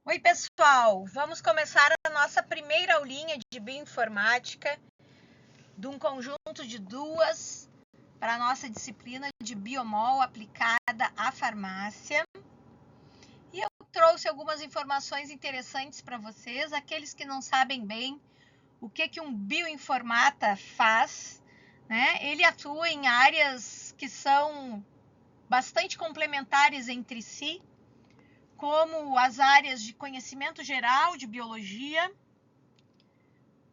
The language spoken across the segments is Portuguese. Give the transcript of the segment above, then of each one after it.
Oi, pessoal! Vamos começar a nossa primeira aulinha de bioinformática, de um conjunto de duas, para a nossa disciplina de biomol aplicada à farmácia. E eu trouxe algumas informações interessantes para vocês, aqueles que não sabem bem o que um bioinformata faz, né? Ele atua em áreas que são bastante complementares entre si, como as áreas de conhecimento geral de biologia,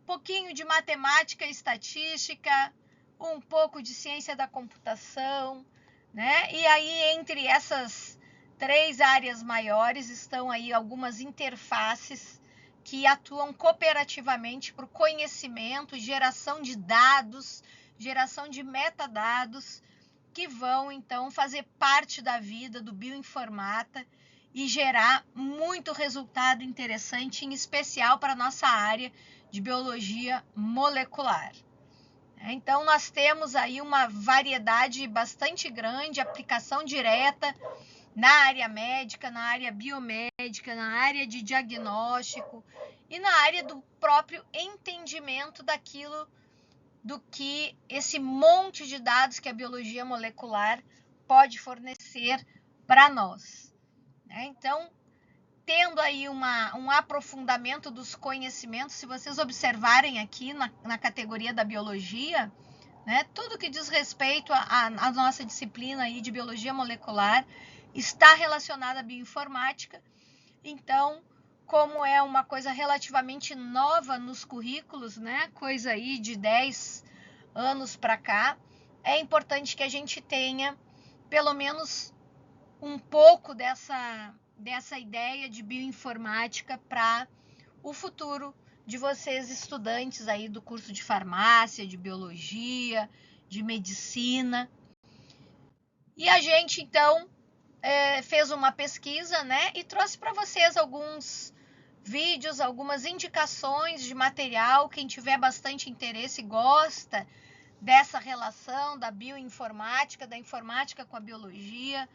um pouquinho de matemática e estatística, um pouco de ciência da computação, né? E aí, entre essas três áreas maiores, estão aí algumas interfaces que atuam cooperativamente para o conhecimento, geração de dados, geração de metadados, que vão, então, fazer parte da vida do bioinformata e gerar muito resultado interessante, em especial para a nossa área de biologia molecular. Então, nós temos aí uma variedade bastante grande, aplicação direta na área médica, na área biomédica, na área de diagnóstico e na área do próprio entendimento daquilo do que esse monte de dados que a biologia molecular pode fornecer para nós. Então, tendo aí um aprofundamento dos conhecimentos, se vocês observarem aqui na categoria da biologia, né, tudo que diz respeito à nossa disciplina aí de biologia molecular está relacionado à bioinformática. Então, como é uma coisa relativamente nova nos currículos, né, coisa aí de 10 anos para cá, é importante que a gente tenha pelo menos um pouco dessa ideia de bioinformática para o futuro de vocês, estudantes aí do curso de farmácia, de biologia, de medicina. E a gente, então, fez uma pesquisa, né, e trouxe para vocês alguns vídeos, algumas indicações de material. Quem tiver bastante interesse e gosta dessa relação da bioinformática, da informática com a biologia,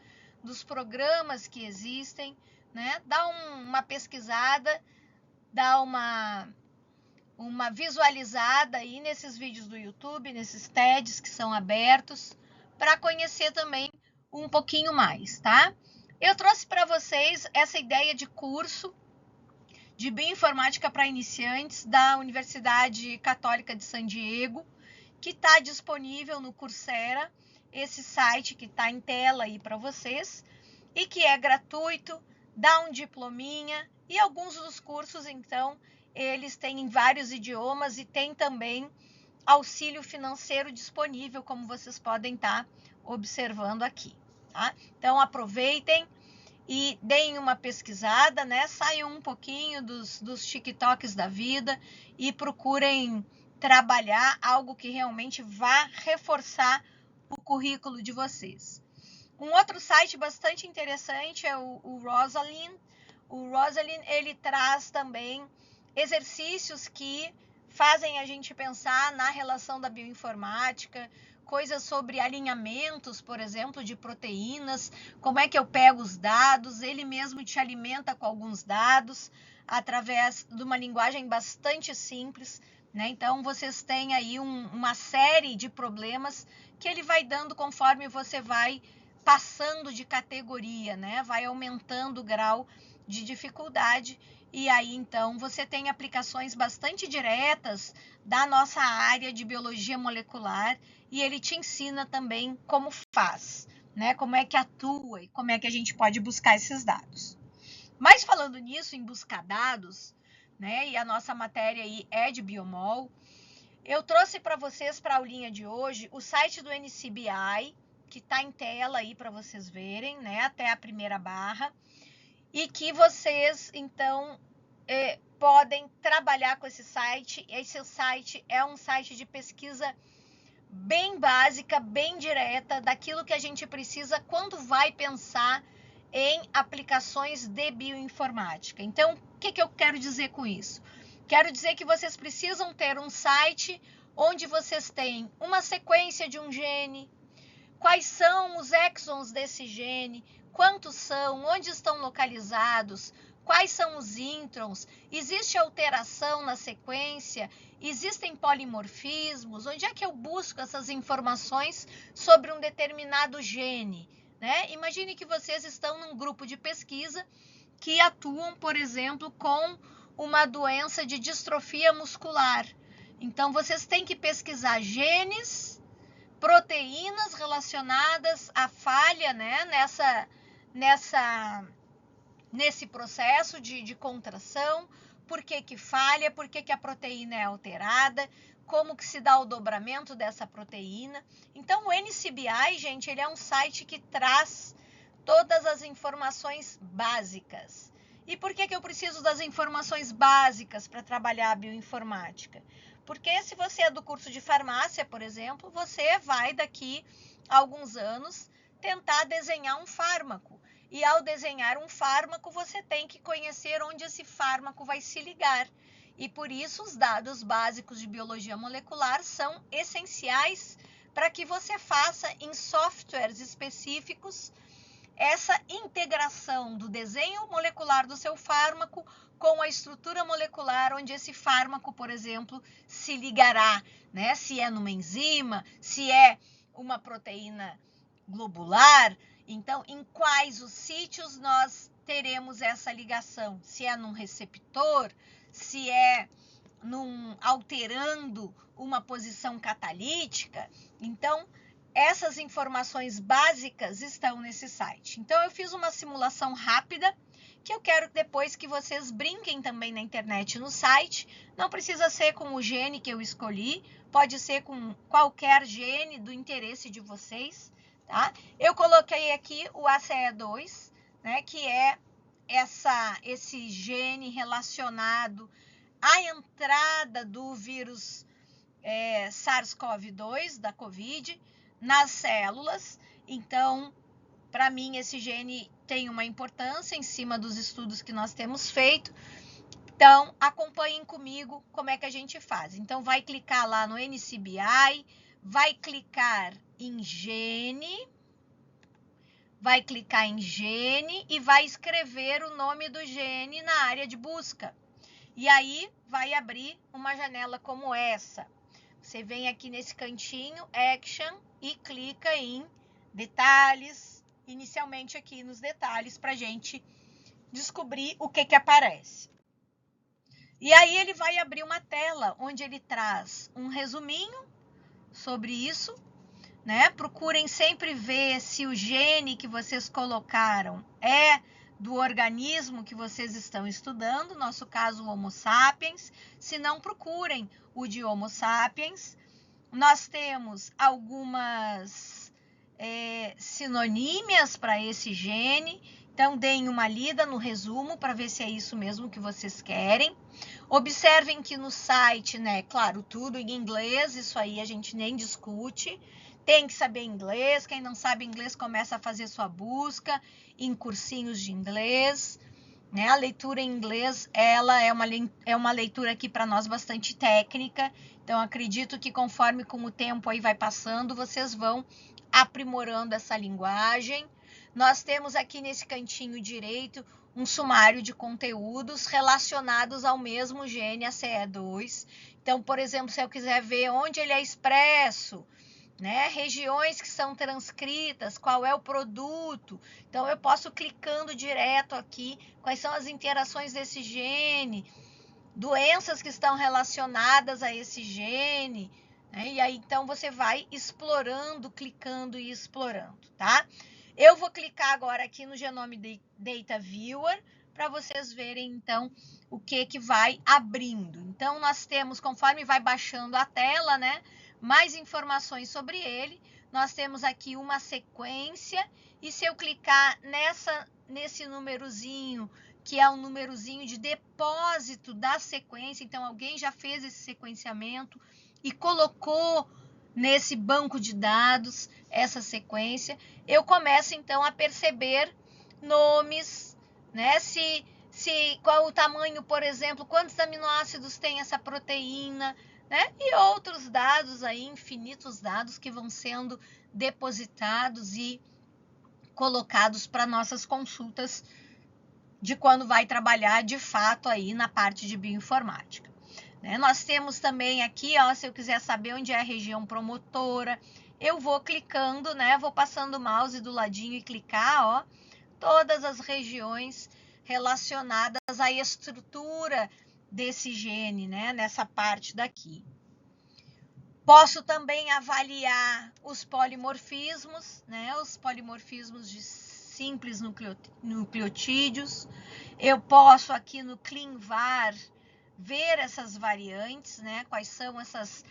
dos programas que existem, né? Dá uma pesquisada, dá uma visualizada aí nesses vídeos do YouTube, nesses TEDs que são abertos, para conhecer também um pouquinho mais, tá? Eu trouxe para vocês essa ideia de curso de bioinformática para iniciantes da Universidade Católica de San Diego, que está disponível no Coursera, esse site que está em tela aí para vocês, e que é gratuito, dá um diplominha, e alguns dos cursos, então, eles têm em vários idiomas e tem também auxílio financeiro disponível, como vocês podem estar observando aqui, tá? Então, aproveitem e deem uma pesquisada, né? Saiam um pouquinho dos TikToks da vida e procurem trabalhar algo que realmente vá reforçar o currículo de vocês. Um outro site bastante interessante é o Rosalind. O Rosalind, ele traz também exercícios que fazem a gente pensar na relação da bioinformática, coisas sobre alinhamentos, por exemplo, de proteínas, como é que eu pego os dados, ele mesmo te alimenta com alguns dados, através de uma linguagem bastante simples, né? Então, vocês têm aí uma série de problemas que ele vai dando conforme você vai passando de categoria, né? Vai aumentando o grau de dificuldade e aí então você tem aplicações bastante diretas da nossa área de biologia molecular e ele te ensina também como faz, né? Como é que atua e como é que a gente pode buscar esses dados. Mas falando nisso, em buscar dados, né? E a nossa matéria aí é de biomol, eu trouxe para vocês, para a aulinha de hoje, o site do NCBI, que está em tela aí para vocês verem, né? Até a primeira barra. E que vocês, então, podem trabalhar com esse site. Esse site é um site de pesquisa bem básica, bem direta, daquilo que a gente precisa quando vai pensar em aplicações de bioinformática. Então, o que eu quero dizer com isso? Quero dizer que vocês precisam ter um site onde vocês têm uma sequência de um gene, quais são os exons desse gene, quantos são, onde estão localizados, quais são os introns, existe alteração na sequência, existem polimorfismos, onde é que eu busco essas informações sobre um determinado gene, né? Imagine que vocês estão num grupo de pesquisa que atuam, por exemplo, com uma doença de distrofia muscular. Então, vocês têm que pesquisar genes, proteínas relacionadas à falha, né, nesse processo de contração, por que falha, por que a proteína é alterada, como que se dá o dobramento dessa proteína. Então, o NCBI, gente, ele é um site que traz todas as informações básicas. E por que eu preciso das informações básicas para trabalhar a bioinformática? Porque se você é do curso de farmácia, por exemplo, você vai daqui a alguns anos tentar desenhar um fármaco. E ao desenhar um fármaco, você tem que conhecer onde esse fármaco vai se ligar. E por isso os dados básicos de biologia molecular são essenciais para que você faça em softwares específicos essa integração do desenho molecular do seu fármaco com a estrutura molecular onde esse fármaco, por exemplo, se ligará, né? Se é numa enzima, se é uma proteína globular. Então, em quais os sítios nós teremos essa ligação? Se é num receptor, se é alterando uma posição catalítica. Então, essas informações básicas estão nesse site. Então, eu fiz uma simulação rápida, que eu quero depois que vocês brinquem também na internet no site. Não precisa ser com o gene que eu escolhi, pode ser com qualquer gene do interesse de vocês, tá? Eu coloquei aqui o ACE2, né, que é esse gene relacionado à entrada do vírus SARS-CoV-2, da COVID, nas células. Então, para mim, esse gene tem uma importância em cima dos estudos que nós temos feito. Então, acompanhem comigo como é que a gente faz. Então, vai clicar lá no NCBI, vai clicar em gene, e vai escrever o nome do gene na área de busca. E aí, vai abrir uma janela como essa. Você vem aqui nesse cantinho, Action, e clica em Detalhes, inicialmente aqui nos detalhes, para a gente descobrir o que aparece. E aí ele vai abrir uma tela onde ele traz um resuminho sobre isso, né? Procurem sempre ver se o gene que vocês colocaram é do organismo que vocês estão estudando, no nosso caso o Homo sapiens. Se não, procurem o de Homo sapiens. Nós temos algumas sinonímias para esse gene, então deem uma lida no resumo para ver se é isso mesmo que vocês querem. Observem que no site, né, claro, tudo em inglês, isso aí a gente nem discute. Tem que saber inglês, quem não sabe inglês começa a fazer sua busca em cursinhos de inglês, né? A leitura em inglês, ela é uma leitura aqui para nós bastante técnica, então acredito que conforme com o tempo aí vai passando, vocês vão aprimorando essa linguagem. Nós temos aqui nesse cantinho direito um sumário de conteúdos relacionados ao mesmo gene ACE2. Então, por exemplo, se eu quiser ver onde ele é expresso, né, regiões que são transcritas, qual é o produto. Então, eu posso clicando direto aqui, quais são as interações desse gene, doenças que estão relacionadas a esse gene, né? E aí, então, você vai explorando, clicando e explorando, tá? Eu vou clicar agora aqui no Genome Data Viewer, para vocês verem, então, o que vai abrindo. Então, nós temos, conforme vai baixando a tela, né, mais informações sobre ele. Nós temos aqui uma sequência, e se eu clicar nesse númerozinho, que é um númerozinho de depósito da sequência, então alguém já fez esse sequenciamento e colocou nesse banco de dados essa sequência, eu começo então a perceber nomes, né? Qual o tamanho, por exemplo, quantos aminoácidos tem essa proteína, né? E outros dados aí, infinitos dados que vão sendo depositados e colocados para nossas consultas de quando vai trabalhar de fato aí na parte de bioinformática. Né? Nós temos também aqui, ó, se eu quiser saber onde é a região promotora, eu vou clicando, né? Vou passando o mouse do ladinho e clicar, ó, todas as regiões relacionadas à estrutura desse gene, né? Nessa parte daqui. Posso também avaliar os polimorfismos, né? Os polimorfismos de simples nucleotídeos. Eu posso aqui no ClinVar ver essas variantes, né? Quais são essas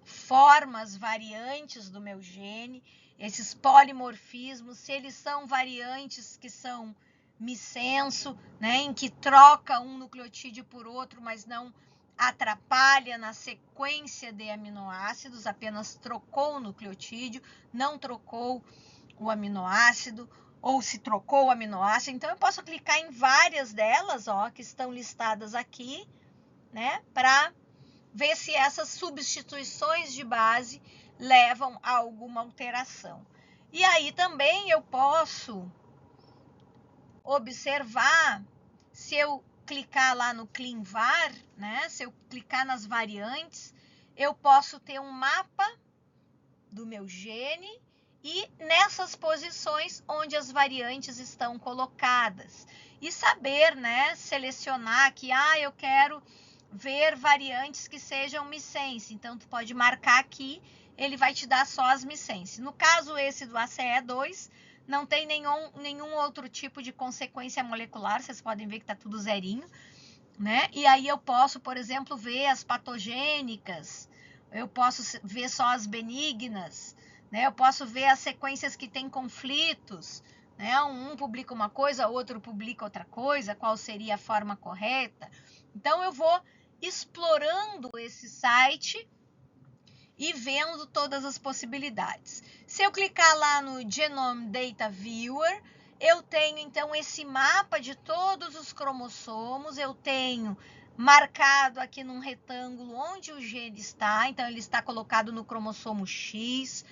formas variantes do meu gene, esses polimorfismos, se eles são variantes que são missenso, né? Em que troca um nucleotídeo por outro, mas não atrapalha na sequência de aminoácidos, apenas trocou o nucleotídeo, não trocou o aminoácido, ou se trocou o aminoácido. Então, eu posso clicar em várias delas, ó, que estão listadas aqui, né, para ver se essas substituições de base levam a alguma alteração. E aí também eu posso observar, se eu clicar lá no ClinVar, né, se eu clicar nas variantes, eu posso ter um mapa do meu gene e nessas posições onde as variantes estão colocadas. E saber, né, selecionar aqui, eu quero ver variantes que sejam missense. Então, tu pode marcar aqui, ele vai te dar só as missense. No caso, esse do ACE2, não tem nenhum outro tipo de consequência molecular, vocês podem ver que está tudo zerinho, né? E aí eu posso, por exemplo, ver as patogênicas, eu posso ver só as benignas, né? Eu posso ver as sequências que têm conflitos, né? Um publica uma coisa, outro publica outra coisa, qual seria a forma correta. Então, eu vou explorando esse site e vendo todas as possibilidades. Se eu clicar lá no Genome Data Viewer, eu tenho então esse mapa de todos os cromossomos, eu tenho marcado aqui num retângulo onde o gene está, então ele está colocado no cromossomo X.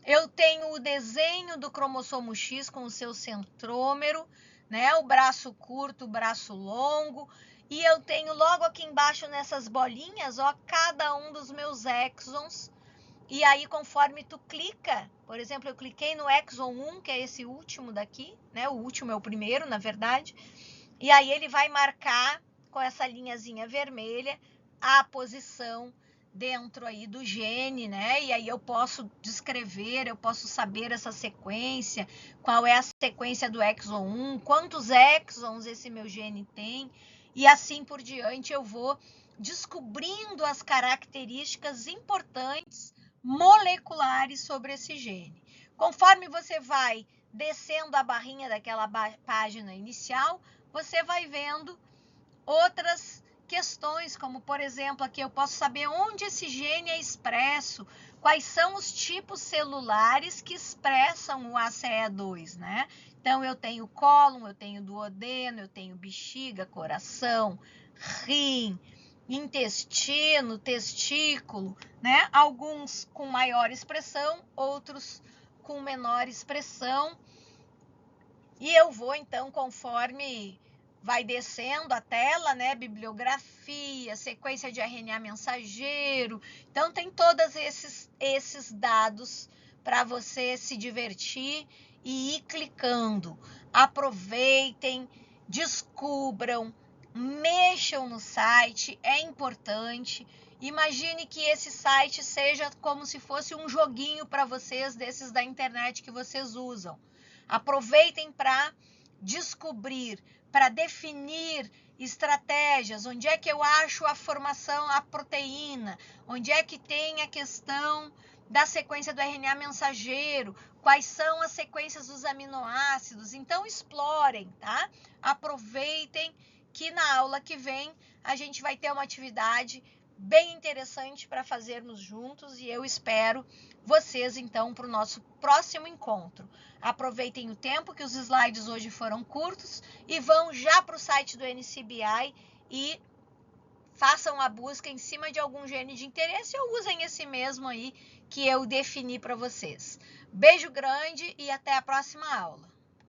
Eu tenho o desenho do cromossomo X com o seu centrômero, né? O braço curto, o braço longo. E eu tenho logo aqui embaixo nessas bolinhas, ó, cada um dos meus exons. E aí, conforme tu clica, por exemplo, eu cliquei no exon 1, que é esse último daqui, né? O último é o primeiro, na verdade. E aí ele vai marcar com essa linhazinha vermelha a posição dentro aí do gene, né? E aí eu posso descrever, eu posso saber essa sequência, qual é a sequência do exon 1, quantos exons esse meu gene tem, e assim por diante eu vou descobrindo as características importantes moleculares sobre esse gene. Conforme você vai descendo a barrinha daquela página inicial, você vai vendo outras questões, como por exemplo, aqui eu posso saber onde esse gene é expresso, quais são os tipos celulares que expressam o ACE2, né? Então, eu tenho cólon, eu tenho duodeno, eu tenho bexiga, coração, rim, intestino, testículo, né? Alguns com maior expressão, outros com menor expressão. E eu vou, então, conforme vai descendo a tela, né? Bibliografia, sequência de RNA mensageiro. Então, tem todos esses dados para você se divertir e ir clicando. Aproveitem, descubram, mexam no site, é importante. Imagine que esse site seja como se fosse um joguinho para vocês, desses da internet que vocês usam. Aproveitem para descobrir, para definir estratégias, onde é que eu acho a formação, a proteína, onde é que tem a questão da sequência do RNA mensageiro, quais são as sequências dos aminoácidos. Então, explorem, tá? Aproveitem que na aula que vem a gente vai ter uma atividade bem interessante para fazermos juntos e eu espero vocês então para o nosso próximo encontro. Aproveitem o tempo, que os slides hoje foram curtos, e vão já para o site do NCBI e façam a busca em cima de algum gene de interesse ou usem esse mesmo aí que eu defini para vocês. Beijo grande e até a próxima aula.